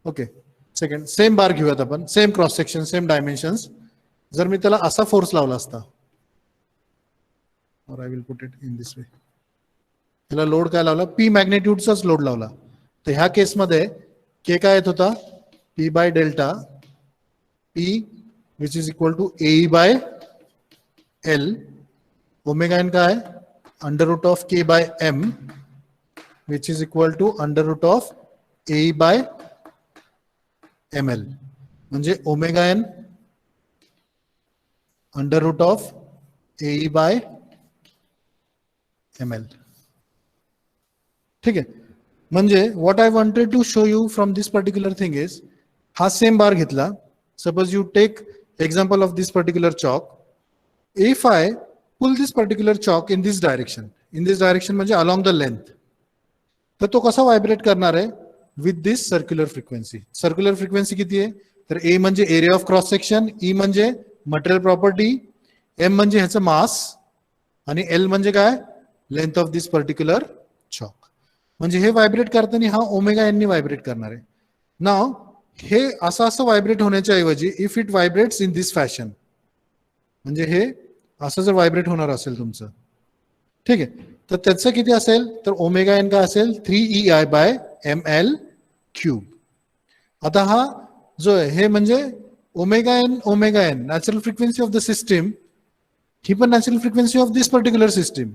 okay second, same bar घेऊयात आपण, same cross section, same dimensions. जर मी त्याला असा फोर्स लावला असता, or I will put it in this way, त्याला लोड काय लावला? P मॅग्नेट्यूडचाच लोड लावला. तर ह्या केसमध्ये K काय येत होता? P by delta P which is equal to AE by L. Omega N काय? Under root of K by M which is equal to under root of AE by ML. म्हणजे omega N under root of AE by ML. ठीक आहे. म्हणजे what I wanted to show you from this particular thing is, हा same bar घेतला. Suppose you take example of this particular chalk. If I pull this particular chalk in this direction म्हणजे along the length, तर तो कसा vibrate करणार आहे? With this circular frequency. Circular frequency किती आहे? तर A म्हणजे area of cross section, E म्हणजे मटेरियल प्रॉपर्टी, M म्हणजे ह्याचं मास, आणि L म्हणजे काय? Length of this particular chalk. म्हणजे हे व्हायब्रेट करताना हा ओमेगा एन नी व्हायब्रेट करणार आहे. नाव हे असं व्हायब्रेट होण्याच्या ऐवजी if it vibrates in this fashion, म्हणजे हे असं जर व्हायब्रेट होणार असेल तुमचं, ठीक आहे, तर त्याचं किती असेल? तर ओमेगा एन काय असेल? 3EI bye ML cube. आता हा जो आहे हे म्हणजे omega N natural frequency of the system, ही पण natural frequency of this particular system,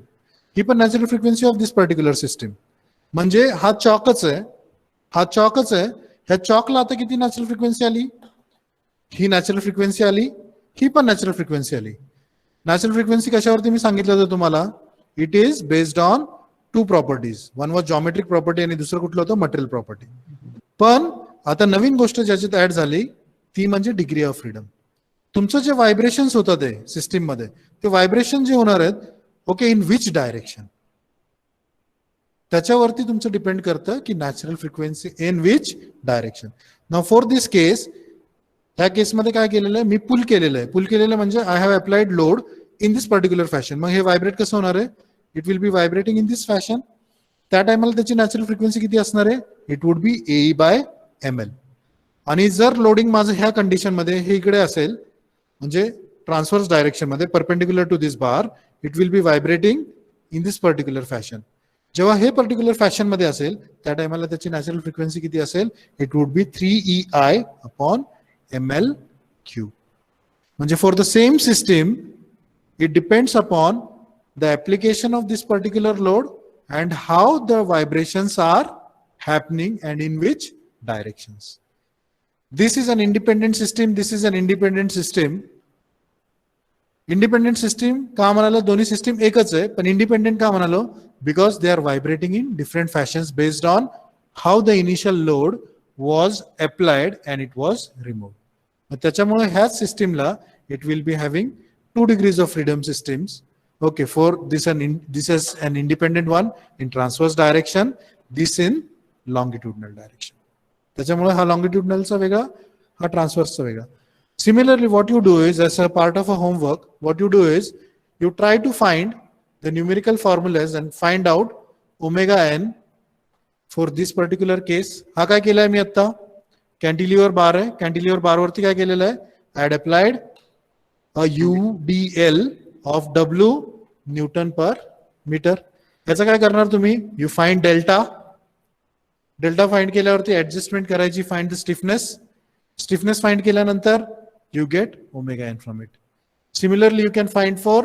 ही पण natural frequency of this particular system. म्हणजे हा चॉकच आहे, हा चॉकच आहे. ह्या चॉकला आता किती नॅचरल फ्रिक्वेन्सी आली? ही नॅचरल फ्रिक्वेन्सी आली, ही पण नॅचरल फ्रिक्वेन्सी आली. नॅचरल फ्रिक्वेन्सी कशावरती मी सांगितलं होतं तुम्हाला? It is based on two properties. One was geometric property आणि दुसरं कुठलं होतं? Material property. पण आता नवीन गोष्ट ज्याच्यात ऍड झाली ती म्हणजे डिग्री ऑफ फ्रीडम. तुमचं जे व्हायब्रेशन्स होतात ते सिस्टीम मध्ये, ते व्हायब्रेशन जे होणार आहेत, ओके, इन विच डायरेक्शन, त्याच्यावरती तुमचं डिपेंड करतं की natural frequency in which direction. Now for this case, ह्या केसमध्ये काय केलेलं आहे? मी पुल केलेलं आहे. पुल केलेलं म्हणजे I have applied load in this particular fashion. मग हे व्हायब्रेट कसं होणार आहे? It will be vibrating in this fashion. त्या टायमाला त्याची नॅचरल फ्रिक्वेन्सी किती असणार आहे? It would be AE by ML. आणि जर लोडिंग माझं ह्या कंडिशन मध्ये हे इकडे असेल, म्हणजे ट्रान्सव्हर्स डायरेक्शन मध्ये perpendicular to this bar, it will be vibrating in this particular fashion. जेव्हा हे पर्टिक्युलर फॅशन मध्ये असेल त्या टायमाला त्याची नॅचरल फ्रिक्वेन्सी किती असेल? It would be 3EI upon ML cube. म्हणजे for the same system it depends upon the application of this particular load and how the vibrations are happening and in which directions. This is an independent system, this is an independent system. Independent system का म्हणालो, दोन्ही system एकच आहे, पण independent का म्हणालो, because they are vibrating in different fashions based on how the initial load was applied and it was remove. त्याच्यामुळे ह्याच सिस्टीमला it will be having 2 degrees of freedom systems. Okay, for this is an independent one in transverse direction, this in longitudinal direction. त्याच्यामुळे हा longitudinalचा वेगळा, हा transverseचा वेगळा. Similarly, what you do is, as a part of a homework, what you do is, you try to find the numerical formulas and find out omega n for this particular case. हा काय केलाय मी आता, cantilever बार आहे, cantilever बार वरती काय केलेलं आहे, I had applied a UDL of W Newton per meter. याचं काय करणार तुम्ही, you find delta, delta find केल्यावरती ऍडजस्टमेंट करायची, find the stiffness, stiffness find केल्यानंतर you get omega n from it. Similarly, you can find for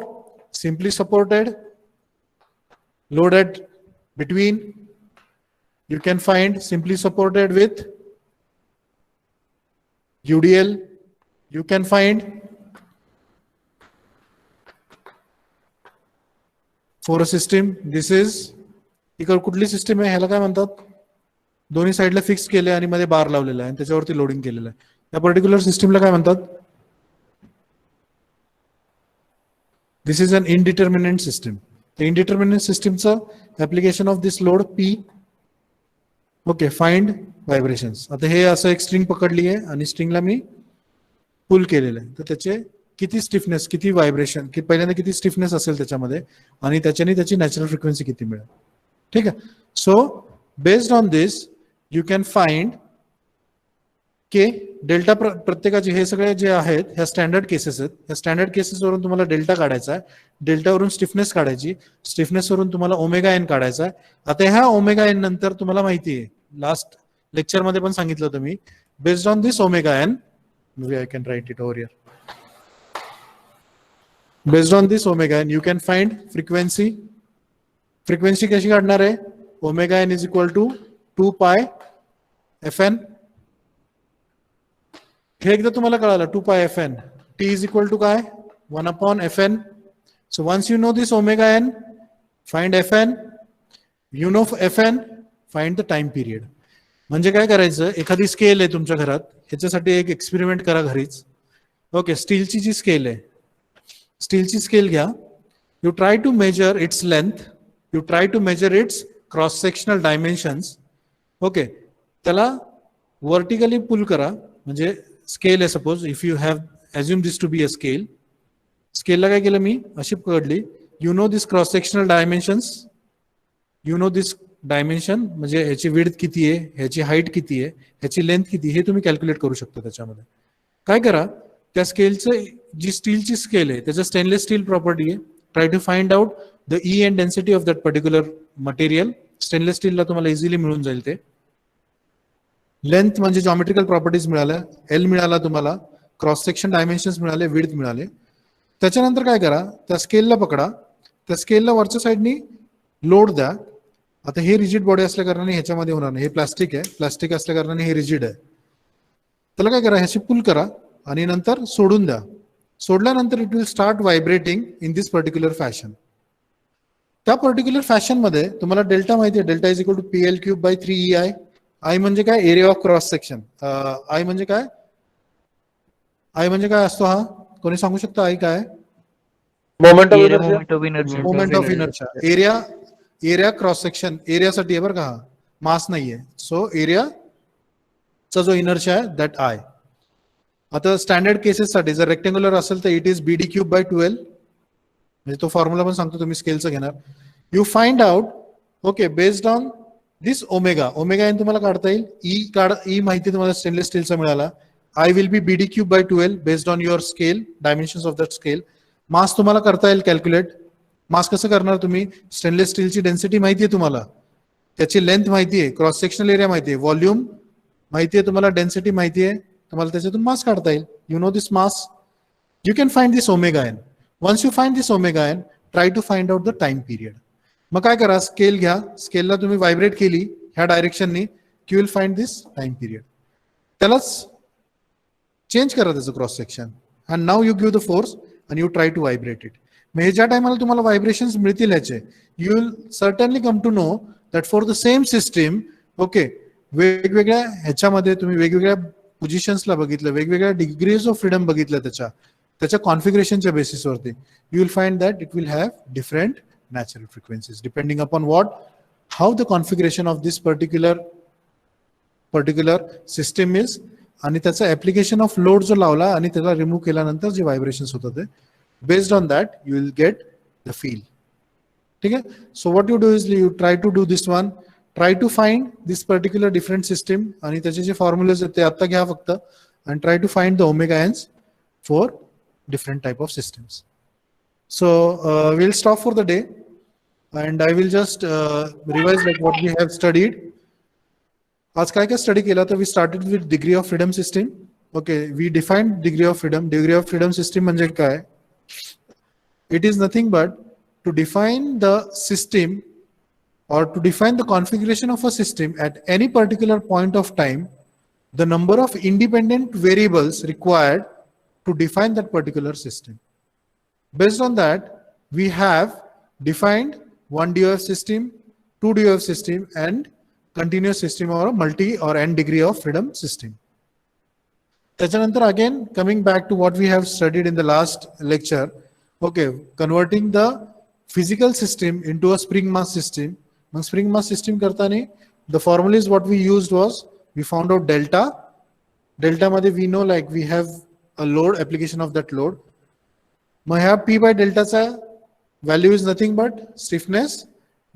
simply supported load at between, you can find simply supported with UDL, you can find for a system, this is इकडे कुठली system आहे, ह्याला काय म्हणतात, दोन्ही साइडला fix केले आणि मध्ये बार लावलेला आहे आणि त्याच्यावरती लोडिंग केलेलं आहे, त्या पर्टिक्युलर सिस्टीमला काय म्हणतात, this is an indeterminate system. Indeterminate सिस्टीमचं application of this load P. Okay, find vibrations. आता हे असं एक स्ट्रिंग पकडली आहे आणि स्ट्रिंगला मी पुल केलेलं आहे, तर त्याचे किती स्टिफनेस, किती व्हायब्रेशन, पहिल्यांदा किती स्टिफनेस असेल त्याच्यामध्ये आणि त्याच्याने त्याची नॅचरल फ्रिक्वेन्सी किती मिळेल. ठीक आहे. So based on this you can find के डेल्टा. प्रत्येकाचे हे सगळे जे आहेत ह्या स्टँडर्ड केसेस आहेत, ह्या स्टँडर्ड केसेस वरून तुम्हाला डेल्टा काढायचा आहे, डेल्टावरून स्टिफनेस काढायची, स्टिफनेस वरून तुम्हाला ओमेगा एन काढायचा आहे. आता ह्या ओमेगा एन नंतर तुम्हाला माहिती आहे, लास्ट लेक्चर मध्ये पण सांगितलं होतं मी, based on this omega N, may I can write it over here. Based on this omega N you can find frequency. Frequency कशी काढणार आहे, omega N is equal to 2 pi FN. हे एकदा तुम्हाला कळालं, 2 pi FN. T is equal to काय, 1/FN. So once you know this omega N, find FN. You know FN, find the time period. म्हणजे काय करायचं, एखादी स्केल आहे तुमच्या घरात, ह्याच्यासाठी एक एक्सपेरिमेंट करा घरीच. ओके, स्टीलची जी स्केल आहे, स्टीलची स्केल घ्या, you try to measure its length, you try to measure its cross sectional dimensions. Okay, त्याला वर्टिकली पुल करा, म्हणजे स्केल आहे suppose, if you have assume this to be a scale, स्केलला काय केलं मी, अशी पकडली, you know this cross sectional dimensions, you know this dimension, म्हणजे ह्याची विड्थ किती आहे, ह्याची हाईट किती आहे, ह्याची लेंथ किती, हे तुम्ही कॅल्क्युलेट करू शकता. त्याच्यामध्ये काय करा, त्या स्केलचं जी स्टीलची स्केल आहे त्याचं स्टेनलेस स्टील प्रॉपर्टी आहे, try to find out the E and density of that particular material. Stainless स्टीलला तुम्हाला इझिली मिळून जाईल ते. लेंथ म्हणजे जॉमेट्रिकल प्रॉपर्टीज मिळाल्या, एल मिळाला तुम्हाला, क्रॉस सेक्शन डायमेन्शन्स मिळाले, विड्थ मिळाले. त्याच्यानंतर काय करा, त्या स्केलला पकडा, त्या स्केलला वरच्या साईडनी लोड द्या. आता हे रिजिड बॉडी असल्या कारणाने ह्याच्यामध्ये होणार नाही, हे प्लास्टिक आहे, प्लास्टिक असल्या कारणाने हे रिजिड आहे. त्याला काय करा, ह्याची पुल करा आणि नंतर सोडून द्या. सोडल्यानंतर it will start vibrating in this particular fashion. त्या पर्टिक्युलर फॅशन मध्ये तुम्हाला डेल्टा माहिती आहे, delta is equal to PL³/3EI. I म्हणजे काय, area of cross section. I म्हणजे काय, आय म्हणजे काय असतो, हा कोणी सांगू शकतो आय काय, Moment of inertia. Moment of inertia. Area cross section, एरियासाठी आहे बरं का, हा मास नाहीये. सो एरियाचा जो इनर्शिया आहे दॅट आय. आता स्टँडर्ड केसेस साठी जर रेक्टेंग्युलर असेल तर इट इज BD³/12, म्हणजे तो फॉर्म्युला पण सांगतो, तुम्ही स्केलचं घेणार. You find out, okay, based on this omega, omega N तुम्हाला काढता येईल, ई माहिती तुम्हाला स्टेनलेस स्टीलचा मिळाला, I will be BD³/12 based on your scale, dimensions of that scale. Mass तुम्हाला करता येईल कॅल्क्युलेट. मास कसं करणार तुम्ही, स्टेनलेस स्टीलची डेन्सिटी माहिती आहे तुम्हाला, त्याची लेंथ माहिती आहे, क्रॉस सेक्शनल एरिया माहिती आहे, व्हॉल्यूम माहिती आहे तुम्हाला, डेन्सिटी माहिती आहे तुम्हाला, त्याच्यातून मास काढता येईल. You know this mass, you can find this omega N. Once you find this omega n, try to find out the time period. मग काय करा, स्केल घ्या, स्केलला तुम्ही व्हायब्रेट केली ह्या डायरेक्शननी, you will find this time period. त्यालाच चेंज करा त्याचं cross section, and now you give the force and you try to vibrate it. मग हे ज्या टायमाला तुम्हाला व्हायब्रेशन्स मिळतील याचे, you will certainly come to know that for the same system, okay, वेगवेगळ्या ह्याच्यामध्ये तुम्ही वेगवेगळ्या पोझिशन्सला बघितलं, वेगवेगळ्या डिग्रीज ऑफ फ्रीडम बघितलं त्याच्या कॉन्फिगरेशनच्या बेसिसवरती, you will find that it will have different natural frequencies depending upon how the configuration of this particular system is, आणि त्याचा ऍप्लिकेशन ऑफ लोड जो लावला आणि त्याला रिमूव्ह केल्यानंतर जे व्हायब्रेशन्स होतात ते, based on that you will get the feel. ठीक आहे. So what you do is you try to do this one, try to find this particular different system, आणि त्याचे जे फॉर्म्युलेज आहेत ते आता घ्या फक्त, and try to find the omega Ns for different type of systems. So we'll stop for the day, and I will just revise like what we have studied. आज काय काय स्टडी केला तर we started with degree of freedom system. Okay, we defined degree of freedom. Degree of freedom system म्हणजे काय? It is nothing but to define the system or to define the configuration of a system at any particular point of time, the number of independent variables required to define that particular system. Based on that, we have defined one DOF system, two DOF system, and continuous system or a multi or n degree of freedom system. त्याच्यानंतर again coming back to what we have studied in the last lecture, okay, converting the physical system into a spring mass system. Mug spring mass system करताना the formula is what we used was, we found out delta. Delta मध्ये we know like we have a load, application of that load. मग ह्या P by डेल्टाचा value is nothing but stiffness.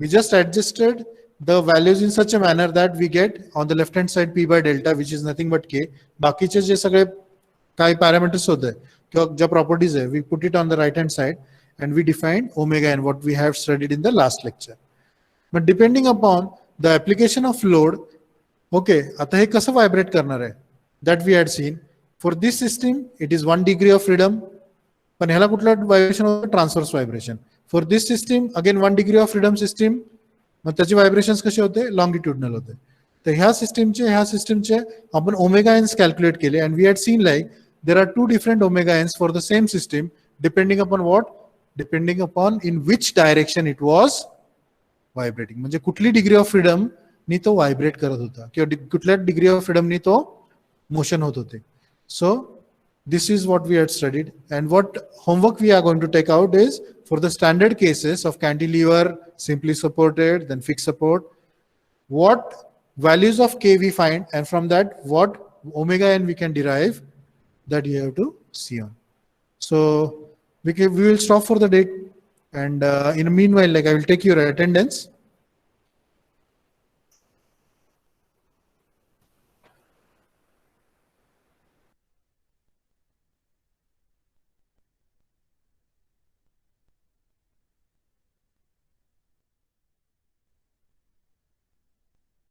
We just adjusted the values in such a manner that we get on the left hand side P by delta, which is nothing but K. बाकीचे जे सगळे काय parameters होते किंवा ज्या properties आहे, we put it on the right hand side and we defined omega n, what we have studied in the last lecture. But depending upon the application of load, okay, आता हे कसं vibrate करणार आहे, that we had seen. For this system, it is 1 degree of freedom. पण ह्याला कुठला vibration होतं, transverse vibration. For this system again 1 degree of freedom system, मग त्याचे व्हायब्रेशन्स कसे होते, लॉंगिट्युडनल होते. तर ह्या सिस्टीमचे आपण ओमेगा एन्स कॅल्क्युलेट केले, and we had seen like there are 2 different omega Ns for the same system, depending upon what, depending upon in which direction it was vibrating. म्हणजे कुठली डिग्री ऑफ फ्रीडम नी तो vibrate करत होता किंवा कुठल्या degree of freedom नी तो motion होत होते. सो this is what we had studied, and what homework we are going to take out is for the standard cases of cantilever, simply supported, then fixed support, what values of K we find, and from that what omega n we can derive, that you have to see on. So we will stop for the day, and in the meanwhile, like I will take your attendance.